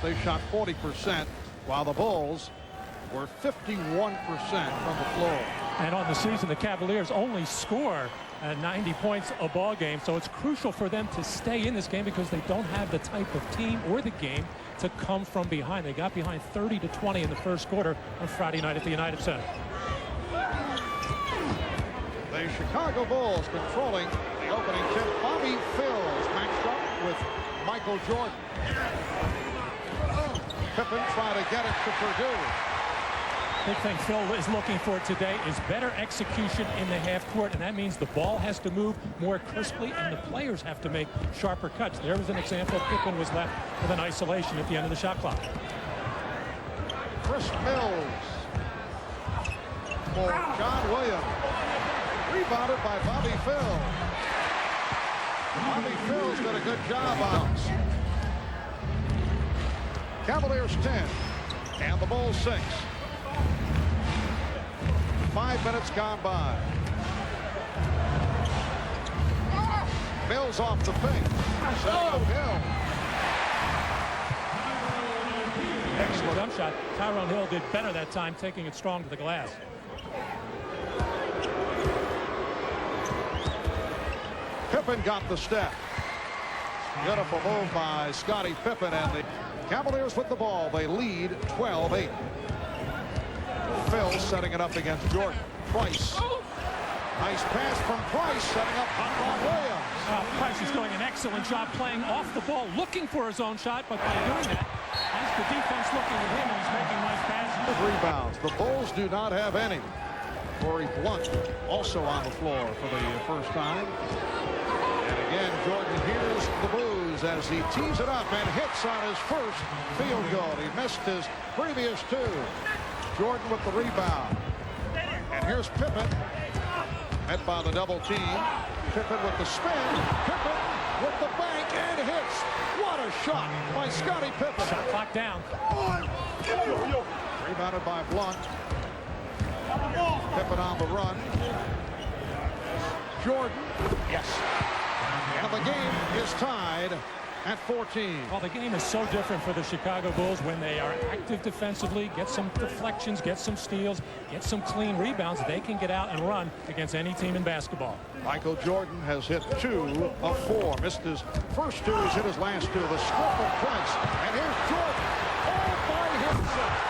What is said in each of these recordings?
They shot 40%, while the Bulls were 51% from the floor. And on the season, the Cavaliers only score 90 points a ball game, so it's crucial for them to stay in this game because they don't have the type of team or the game to come from behind. They got behind 30-20 in the first quarter on Friday night at the United Center. The Chicago Bulls controlling the opening tip. Bobby Phills matched up with Michael Jordan. Pippen trying to get it to Purdue. Big thing Phil is looking for today is better execution in the half court, and that means the ball has to move more crisply and the players have to make sharper cuts. There was an example. Pippen was left with an isolation at the end of the shot clock. Chris Mills for John Williams. Rebounded by Bobby Phil. Bobby Phil's did a good job on us. Cavaliers 10 and the Bulls 6. 5 minutes gone by. Mills off the pink. Setting up Hill. Excellent jump shot. Tyrone Hill did better that time, taking it strong to the glass. Pippen got the step. Beautiful move by Scottie Pippen, and the Cavaliers with the ball. They lead 12-8. Phil setting it up against Jordan. Price. Nice pass from Price, setting up Hot Williams. Price is doing an excellent job playing off the ball, looking for his own shot, but by doing that, has the defense looking at him, and he's making nice passes. Rebounds. The Bulls do not have any. Corey Blunt also on the floor for the first time. And again, Jordan hears the blues as he tees it up and hits on his first field goal. He missed his previous two. Jordan with the rebound. And here's Pippen. Met by the double team. Pippen with the spin. Pippen with the bank and hits. What a shot by Scottie Pippen. Shot clock down. Rebounded by Blunt. Pippen on the run. Jordan. Yes. And the game is tied at 14. Well, the game is so different for the Chicago Bulls when they are active defensively, get some deflections, get some steals, get some clean rebounds. They can get out and run against any team in basketball. Michael Jordan has hit 2 of 4. Missed his first 2. He's hit his last 2. The scoop of Price. And here's Jordan. All by himself.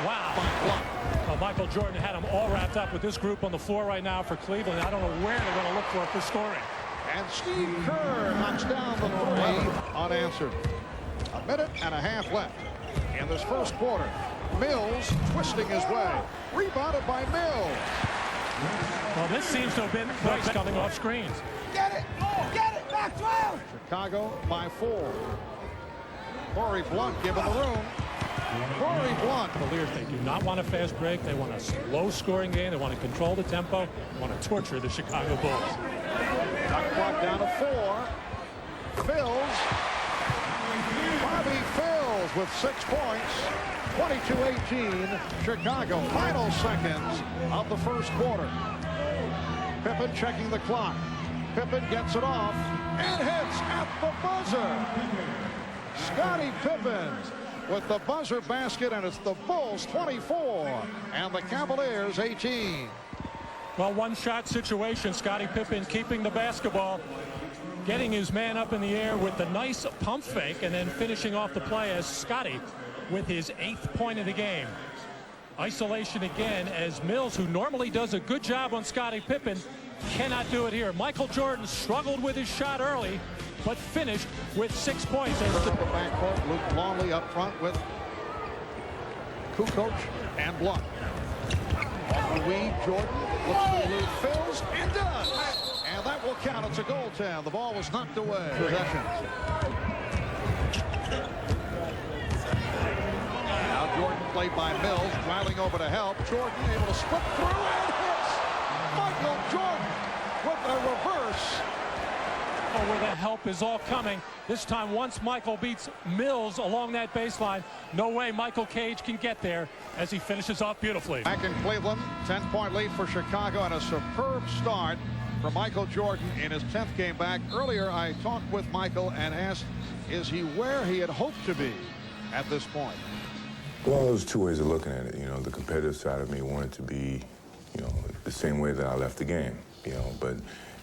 Wow. Well, Michael Jordan had them all wrapped up with this group on the floor right now for Cleveland. I don't know where they're going to look for scoring. And Steve Kerr knocks down the 3 unanswered. A minute and a half left in this first quarter. Mills twisting his way. Rebounded by Mills. Well, this seems to have been Price coming off screens. Get it! Oh, get it! Back 12! Chicago by 4. Corey Blunt given the room. Corey Blunt. The Cavaliers, they do not want a fast break. They want a slow scoring game. They want to control the tempo. They want to torture the Chicago Bulls. Shot clock down to 4. Phills. Bobby Phills with 6 points. 22-18. Chicago. Final seconds of the first quarter. Pippen checking the clock. Pippen gets it off and hits at the buzzer. Scottie Pippen with the buzzer basket, and it's the Bulls 24 and the Cavaliers 18. Well, one-shot situation. Scottie Pippen keeping the basketball, getting his man up in the air with the nice pump fake, and then finishing off the play as Scottie with his 8th point of the game. Isolation again as Mills, who normally does a good job on Scottie Pippen, cannot do it here. Michael Jordan struggled with his shot early, but finished with 6 points. The backcourt, Luke Longley up front with Kukoc and Blunt. Off the weed, Jordan looks to elude Phills and does. And that will count. It's a goaltend. The ball was knocked away. Possession. Now Jordan played by Mills, driving over to help. Jordan able to split through and hits. Michael Jordan with a reverse. Where the help is all coming. This time, once Michael beats Mills along that baseline, no way Michael Cage can get there as he finishes off beautifully. Back in Cleveland, 10-point lead for Chicago and a superb start from Michael Jordan in his 10th game back. Earlier, I talked with Michael and asked, is he where he had hoped to be at this point? Well, there's two ways of looking at it. You know, the competitive side of me wanted to be, you know, the same way that I left the game, you know, but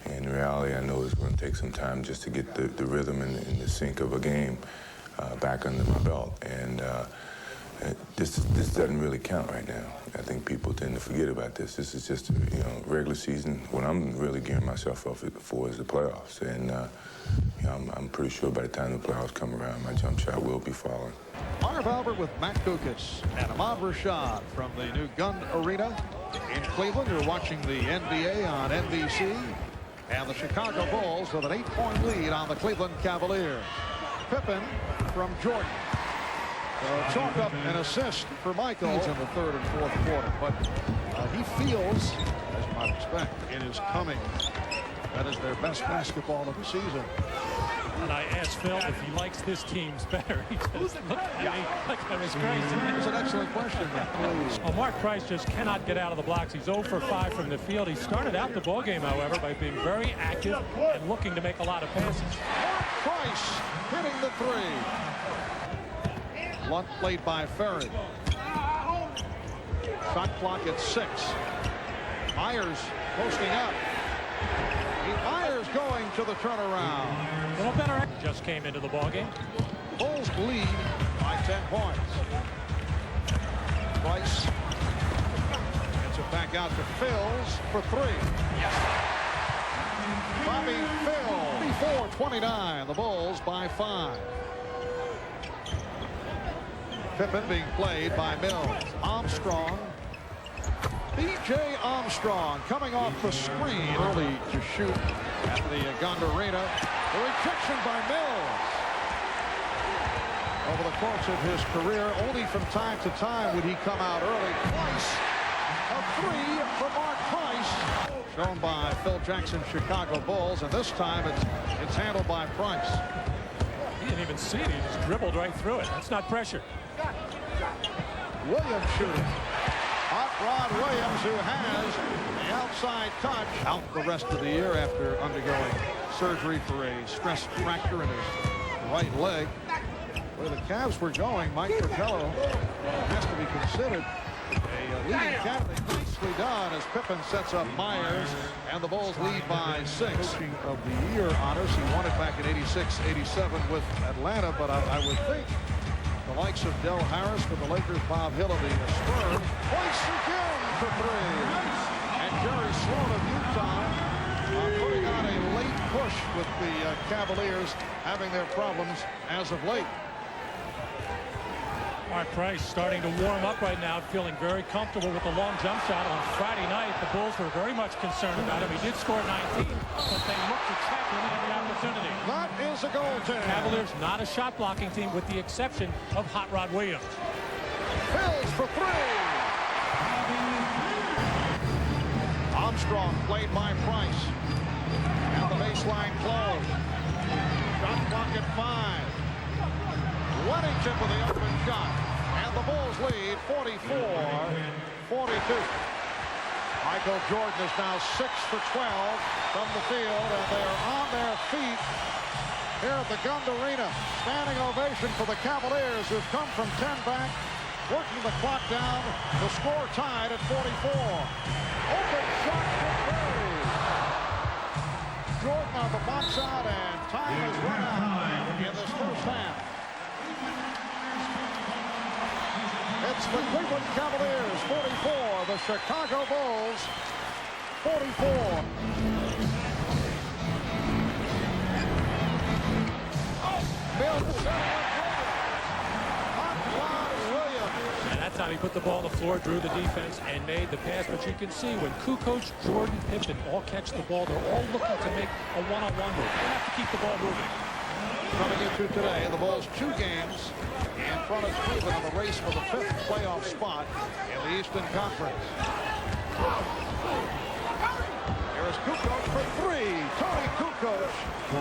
in reality, I know it's going to take some time just to get the rhythm and the sync of a game back under my belt. And this doesn't really count right now. I think people tend to forget about this. This is just, you know, regular season. What I'm really gearing myself up for is the playoffs. And you know, I'm pretty sure by the time the playoffs come around, my jump shot will be falling. Marv Albert with Matt Kukas and Ahmad Rashad from the new Gund Arena in Cleveland. You're watching the NBA on NBC. And the Chicago Bulls with an 8-point lead on the Cleveland Cavaliers. Pippen from Jordan. Chalk up an assist for Michael in the third and fourth quarter. But he feels, as you might expect, it is coming. That is their best basketball of the season. And I asked Phil if he likes this team's better. He just looked at me like I was crazy. It's an excellent question. Well, Mark Price just cannot get out of the blocks. He's 0 for 5 from the field. He started out the ball game, however, by being very active and looking to make a lot of passes. Mark Price hitting the three. Lunt played by Ferry. Shot clock at 6. Myers posting up. Myers going to the turnaround. A little better. Just came into the ball game. Bulls lead by 10 points. Price gets it back out to Phils for 3. Bobby Phil, 24-29. The Bulls by 5. Pippen being played by Mills. Armstrong. B.J. Armstrong coming off the screen early to shoot at the Gund Arena. The rejection by Mills. Over the course of his career, only from time to time would he come out early. Twice a 3 for Mark Price. Shown by Phil Jackson, Chicago Bulls, and this time it's handled by Price. He didn't even see it. He just dribbled right through it. That's not pressure. Williams shooting. Hot Rod Williams, who has the outside touch, out the rest of the year after undergoing surgery for a stress fracture in his right leg. Where the Cavs were going, Mike Fratello has to be considered a leading candidate. Nicely done as Pippen sets up Myers, and the Bulls lead by 6. Coaching of the Year honors. He won it back in '86-'87 with Atlanta, but I would think the likes of Del Harris for the Lakers, Bob Hill of the Spurs. Points again for 3. And Jerry Sloan of Utah putting on a late push with the Cavaliers having their problems as of late. Mark Price starting to warm up right now, feeling very comfortable with the long jump shot. On Friday night, the Bulls were very much concerned about him. He did score 19, but they looked to check him every opportunity. That is a goaltender. Cavaliers not a shot blocking team with the exception of Hot Rod Williams. Phils for 3. Armstrong played by Price. And the baseline closed. Shot clock at 5. Weddington with the open shot. And the Bulls lead 44-42. Michael Jordan is now 6 for 12 from the field, and they are on their feet here at the Gund Arena. Standing ovation for the Cavaliers, who've come from 10 back, working the clock down. The score tied at 44. Open shot for Curry. Jordan on the box out, and time has run out in this first half. It's the Cleveland Cavaliers 44, the Chicago Bulls 44. Mills Hot Rod Williams. And that time he put the ball on the floor, drew the defense, and made the pass. But you can see when Kukoc, Jordan, Pippen all catch the ball, they're all looking to make a one-on-one move. They have to keep the ball moving. Coming into today, the Bulls 2 games in front of Cleveland in the race for the 5th playoff spot in the Eastern Conference. Here is Kukoc for 3. Tony Kukoc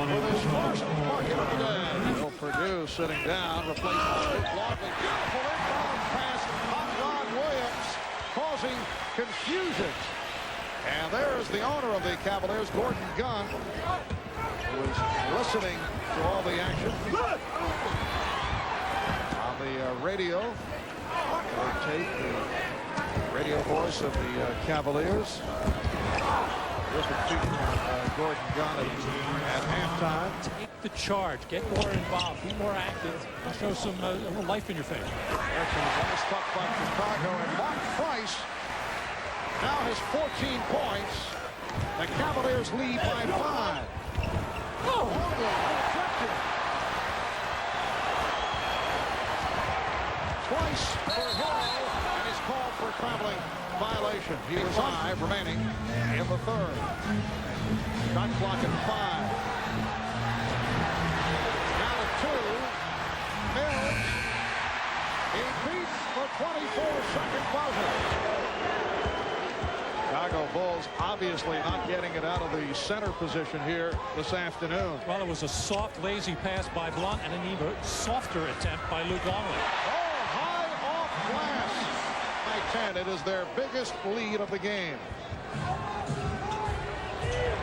with his first bucket of the day. Will Purdue sitting down, replaced by Luke Longley. Beautiful inbound pass. Hot Rod Williams causing confusion And there's the owner of the Cavaliers, Gordon Gunn, who is listening to all the action on the radio. They take the radio voice of the Cavaliers. Terrific feature on Gordon Gunn at halftime. Take the charge. Get more involved. Be more active. Show some a little life in your face. That's stuck by Chicago, and Mark Price now has 14 points. The Cavaliers lead by 5. Oh, twice for Hill, and he's called for a traveling violation. He was 5 remaining in the third. Shot clock at 5. Now to 2. Mills. He beats the 24-second buzzer. Chicago Bulls obviously not getting it out of the center position here this afternoon. Well, it was a soft, lazy pass by Blount and an even softer attempt by Luke Longley. Oh, high off glass by 10. It is their biggest lead of the game.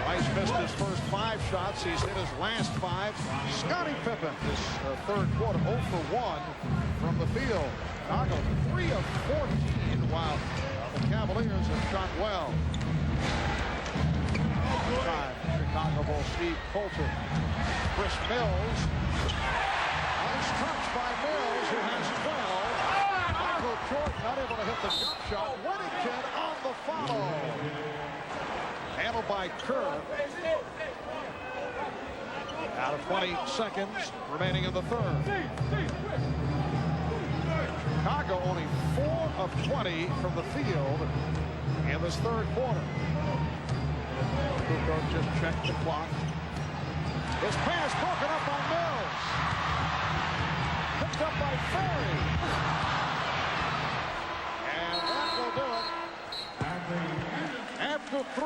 Rice missed his first 5 shots. He's hit his last 5. Scottie Pippen, this third quarter, 0 for 1 from the field. Chicago 3 of 14, while the Cavaliers have shot well. Time, Chicago Bulls Steve Colton. Chris Mills. Nice touch by Mills, who has 12. Michael Jordan not able to hit the jump shot. Whittington on the follow. Handled by Kerr. Out of 20 seconds remaining in the third. Chicago only 4 of 20 from the field in this third quarter. Kukoc just checked the clock. His pass broken up by Mills. Picked up by Ferry. And that will do it. After 3,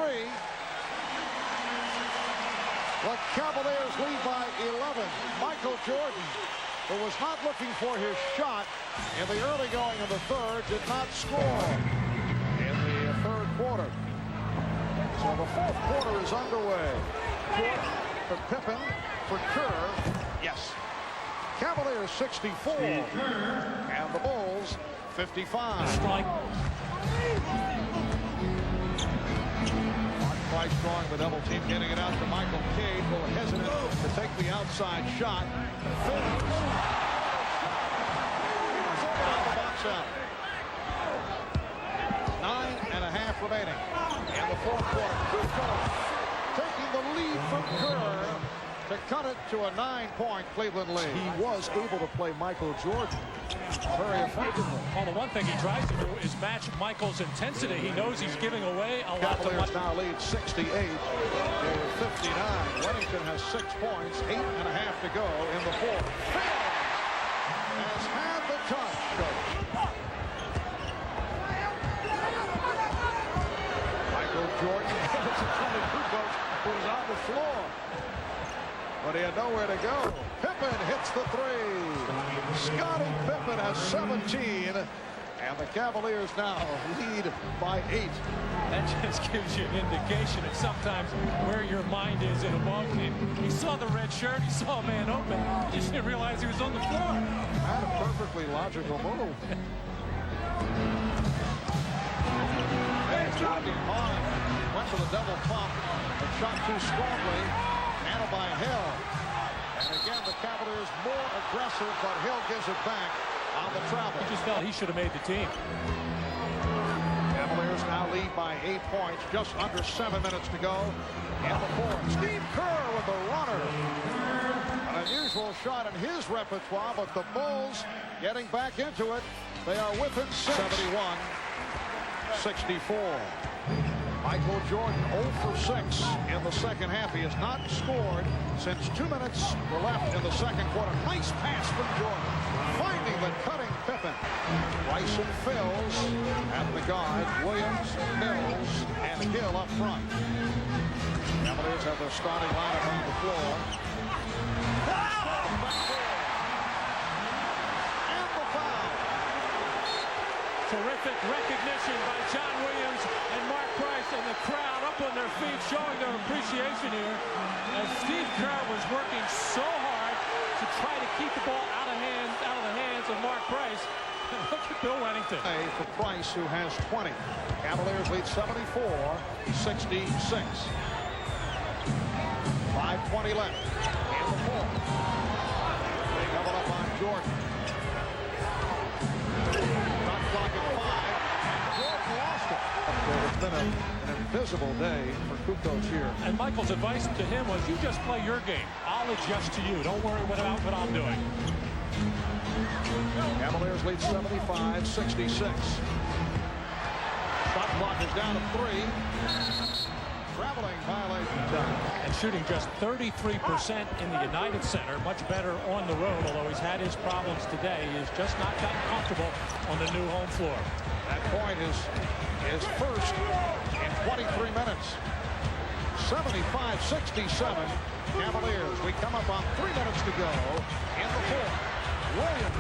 the Cavaliers lead by 11. Michael Jordan, who was not looking for his shot in the early going of the third, did not score in the third quarter. So the fourth quarter is underway. Jordan for Pippen, for Kerr. Yes. Cavaliers 64 and the Bulls 55. Strike. Mark Price drawing the double team, getting it out to Michael Cade, who will hesitate to take the outside shot. Phillips. On the box out. 9.5 remaining in the fourth quarter. Kukoc taking the lead from Kerr to cut it to a 9-point Cleveland lead. He was able to play Michael Jordan very effectively. Well, the one thing he tries to do is match Michael's intensity. He knows he's giving away a lot to Cavaliers now lead 68 to 59. Whittington has 6 points, 8.5 to go in the fourth. Has had the touch. Michael Jordan gives it to Kukoc, who's on the floor. But he had nowhere to go. Pippen hits the 3. Scottie Pippen has 17. And the Cavaliers now lead by 8. That just gives you an indication of sometimes where your mind is in a ball game. He saw the red shirt. He saw a man open. He just didn't realize he was on the floor. Had a perfectly logical move. Jogging on. Went for the double pump. But shot too strongly. Handled by Hill. And again, the Cavaliers more aggressive, but Hill gives it back on the travel. He just felt he should have made the team. Cavaliers now lead by 8 points. Just under 7 minutes to go in the fourth. Steve Kerr with the runner. An unusual shot in his repertoire, but the Bulls getting back into it. They are within 71-64. Michael Jordan 0 for 6 in the second half. He has not scored since 2 minutes were left in the second quarter. Nice pass from Jordan. Finding the cutting Pippen. Rice and Phils at the guard. Williams, Mills, and Hill up front. Cavaliers have their starting lineup on the floor. And the foul. Terrific recognition by John Williams and Mark Price, and the crowd up on their feet showing their appreciation here as Steve Kerr was working so hard to try to keep the ball out of the hands of Mark Price. And look at Bill Wennington. For Price, who has 20. Cavaliers lead 74-66. 5:20 left in the fourth. They double up on Jordan. Shot clock at 5. Jordan lost it. It's been an invisible day for Kukoc here. And Michael's advice to him was, you just play your game. I'll adjust to you. Don't worry about what I'm doing. Cavaliers lead 75-66. Shot clock is down to 3. Traveling violation time. And shooting just 33% in the United Center. Much better on the road, although he's had his problems today. He's just not gotten comfortable on the new home floor. That point is first in 23 minutes. 75-67. Cavaliers. We come up on 3 minutes to go in the fourth. Williams.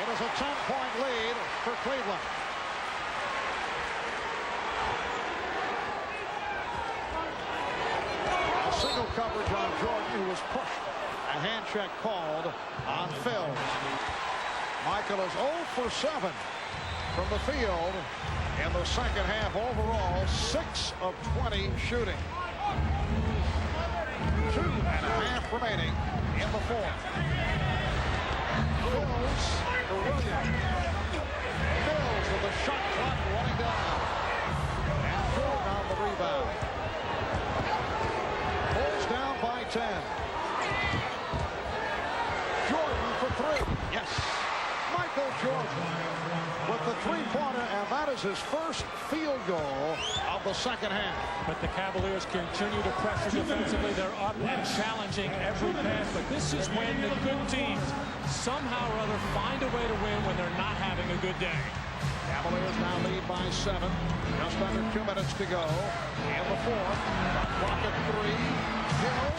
It is a 10-point lead for Cleveland. A single coverage on Jordan, who was pushed. A hand check called on Phil. Michael is 0 for 7 from the field in the second half. Overall, 6 of 20 shooting. 2.5 remaining in the fourth. Mills for Williams. Mills with the shot clock running down. And Jordan on the rebound. Bulls down by 10. Jordan for 3. Yes. Michael Jordan with the three-pointer, and that is his first field goal of the second half. But the Cavaliers continue to pressure defensively. They're up and challenging every pass. But this is when the good teams somehow or other find a way to win when they're not having a good day. Cavaliers now lead by 7. Just under 2 minutes to go in the fourth. Clock at 3. Hill.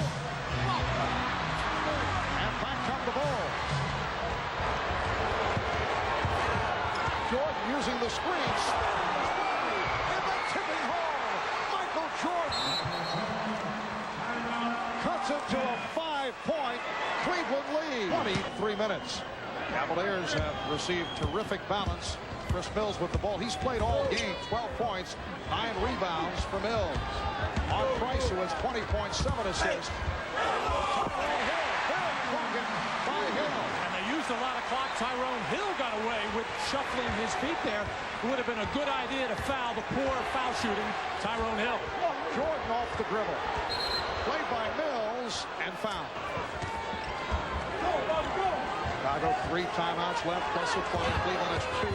And back come the Bulls. Jordan using the screens. And the tipping home. Michael Jordan cuts it to a 5-point Cleveland lead. 23 minutes. Cavaliers have received terrific balance. Chris Mills with the ball. He's played all game. 12 points, 9 rebounds for Mills. Mark Price, who has 20 points, 7 assists. And they used a lot of clock. Tyrone Hill got away with shuffling his feet there. It would have been a good idea to foul the poor foul shooting Tyrone Hill. Jordan off the dribble. Played by Mills and foul. Chicago 3 timeouts left plus a 20. Cleveland has 2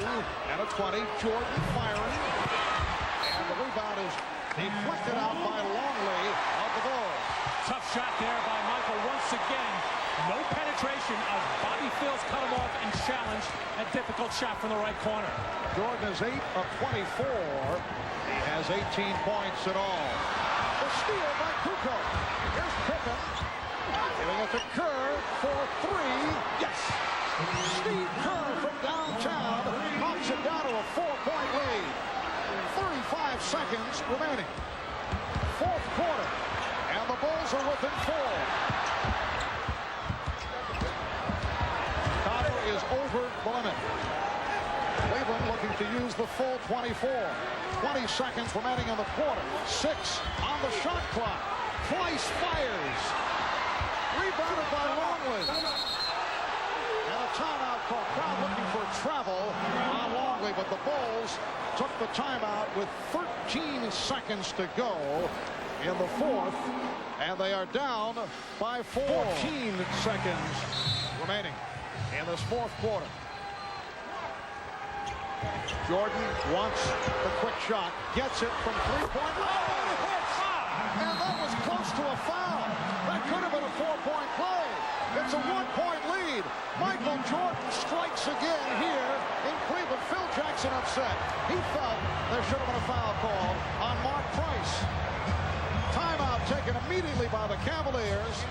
and a 20. Jordan firing. And the rebound is deflected out by Longley of the Bulls. Tough shot there by Michael once again. No penetration as Bobby Phil's cut him off and challenged a difficult shot from the right corner. Jordan is 8 of 24. He has 18 points in all. The steal by Kukoc. Here's Pippen. Giving it to Kerr for 3. Yes! Steve Kerr from downtown knocks it down to a 4-point lead. 35 seconds remaining. Fourth quarter. And the Bulls are within 4. Chicago is over the limit. Cleveland looking to use the full 24. 20 seconds remaining in the quarter. 6 on the shot clock. Price fires. Rebounded by Longley. And a timeout call. Crowd looking for travel on Longley, but the Bulls took the timeout with 13 seconds to go in the fourth, and they are down by 4. 14 seconds remaining in this fourth quarter. Jordan wants the quick shot, gets it from 3-point line. And that was close to a foul. That could have been a 4-point play. It's a 1-point lead. Michael Jordan strikes again here in Cleveland. Phil Jackson upset. He felt there should have been a foul called on Mark Price. Timeout taken immediately by the Cavaliers.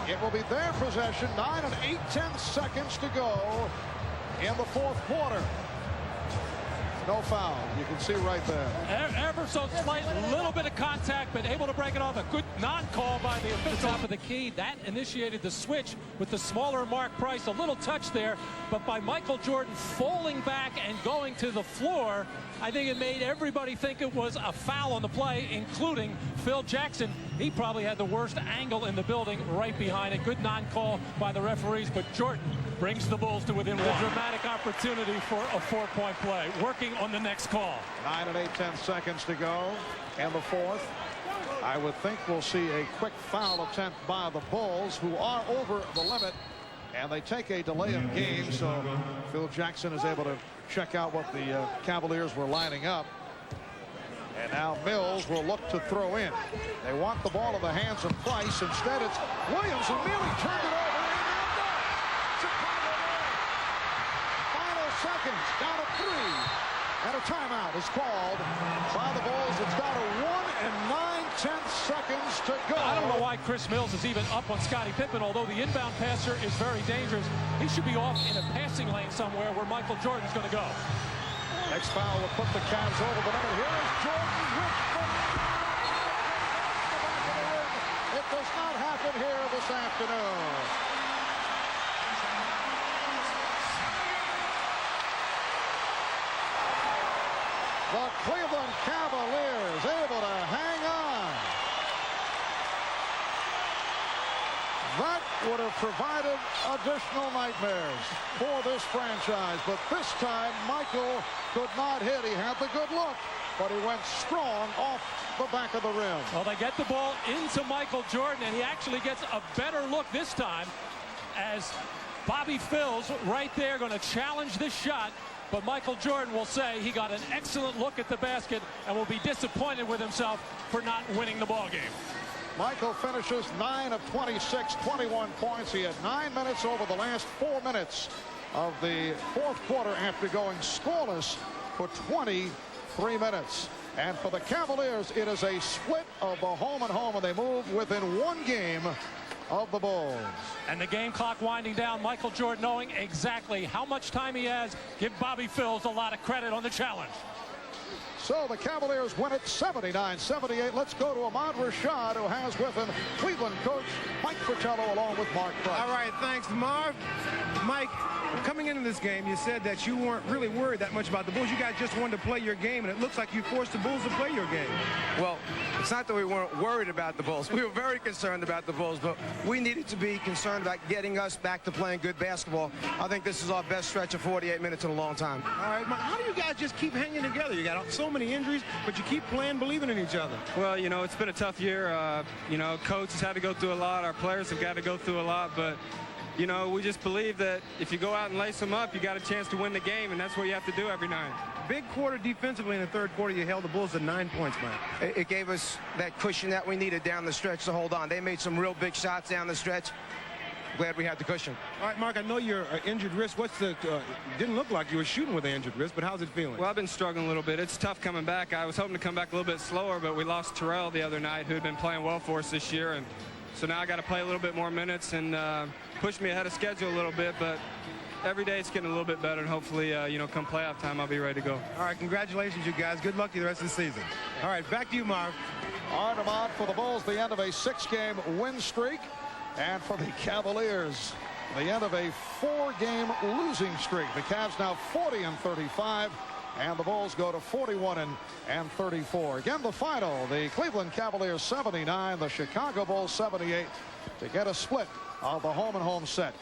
It will be their possession. 9 and 8/10 seconds to go in the fourth quarter. No foul. You can see right there. Ever so slight, little bit of contact, but able to break it off. A good non-call by the official. Top of the key. That initiated the switch with the smaller Mark Price. A little touch there, but by Michael Jordan falling back and going to the floor, I think it made everybody think it was a foul on the play, including Phil Jackson. He probably had the worst angle in the building right behind it. Good non-call by the referees, but Jordan brings the Bulls to within one. A dramatic opportunity for a 4-point play. Working on the next call. 9 8/10 seconds to go in the fourth. I would think we'll see a quick foul attempt by the Bulls, who are over the limit, and they take a delay of game, so Phil Jackson is able to check out what the Cavaliers were lining up. And now Mills will look to throw in. They want the ball in the hands of Price. Instead, it's Williams who merely turned it over. Final seconds, down to 3. And a timeout is called by the Bulls. It's down to 1 9/10 seconds to go. I don't know why Chris Mills is even up on Scottie Pippen, although the inbound passer is very dangerous. He should be off in a passing lane somewhere where Michael Jordan's going to go. Next foul will put the Cavs over the limit. Here is Jordan with the back of the rim. It does not happen here this afternoon. The Cleveland Cavaliers able to hang on. That would have provided additional nightmares for this franchise. But this time, Michael could not hit. He had the good look, but he went strong off the back of the rim. Well, they get the ball into Michael Jordan, and he actually gets a better look this time as Bobby Phil's right there going to challenge this shot. But Michael Jordan will say he got an excellent look at the basket and will be disappointed with himself for not winning the ball game. Michael finishes 9 of 26, 21 points. He had 9 minutes over the last 4 minutes of the fourth quarter after going scoreless for 23 minutes. And for the Cavaliers, it is a split of the home and home, and they move within 1 game of the Bulls. And the game clock winding down. Michael Jordan knowing exactly how much time he has. Give Bobby Phil's a lot of credit on the challenge. So the Cavaliers win it 79-78. Let's go to Ahmad Rashad, who has with him Cleveland coach Mike Fratello along with Mark Price. All right, thanks, Marv. Mike, coming into this game, you said that you weren't really worried that much about the Bulls. You guys just wanted to play your game, and it looks like you forced the Bulls to play your game. Well, it's not that we weren't worried about the Bulls. We were very concerned about the Bulls, but we needed to be concerned about getting us back to playing good basketball. I think this is our best stretch of 48 minutes in a long time. All right, Mike, how do you guys just keep hanging together? You got so many injuries, but you keep playing, believing in each other. Well, you know, it's been a tough year. You know, coach has had to go through a lot. Our players have got to go through a lot, but you know, we just believe that if you go out and lace them up, you got a chance to win the game, and that's what you have to do every night. Big quarter defensively in the third quarter. You held the Bulls to 9 points, Mike. It gave us that cushion that we needed down the stretch to hold on. They made some real big shots down the stretch. Glad we had the cushion. All right, Mark, I know you're injured wrist. What's the didn't look like you were shooting with an injured wrist, but how's it feeling? Well, I've been struggling a little bit. It's tough coming back. I was hoping to come back a little bit slower, but we lost Terrell the other night, who had been playing well for us this year, and so now I got to play a little bit more minutes and push me ahead of schedule a little bit, but every day it's getting a little bit better, and hopefully, you know, come playoff time, I'll be ready to go. All right, congratulations, you guys. Good luck to you the rest of the season. All right, back to you, Marv. Ahmad for the Bulls, the end of a 6-game win streak. And for the Cavaliers, the end of a 4-game losing streak. The Cavs now 40-35, and the Bulls go to 41-34. Again, the final, the Cleveland Cavaliers 79, the Chicago Bulls 78, to get a split of the home and home set.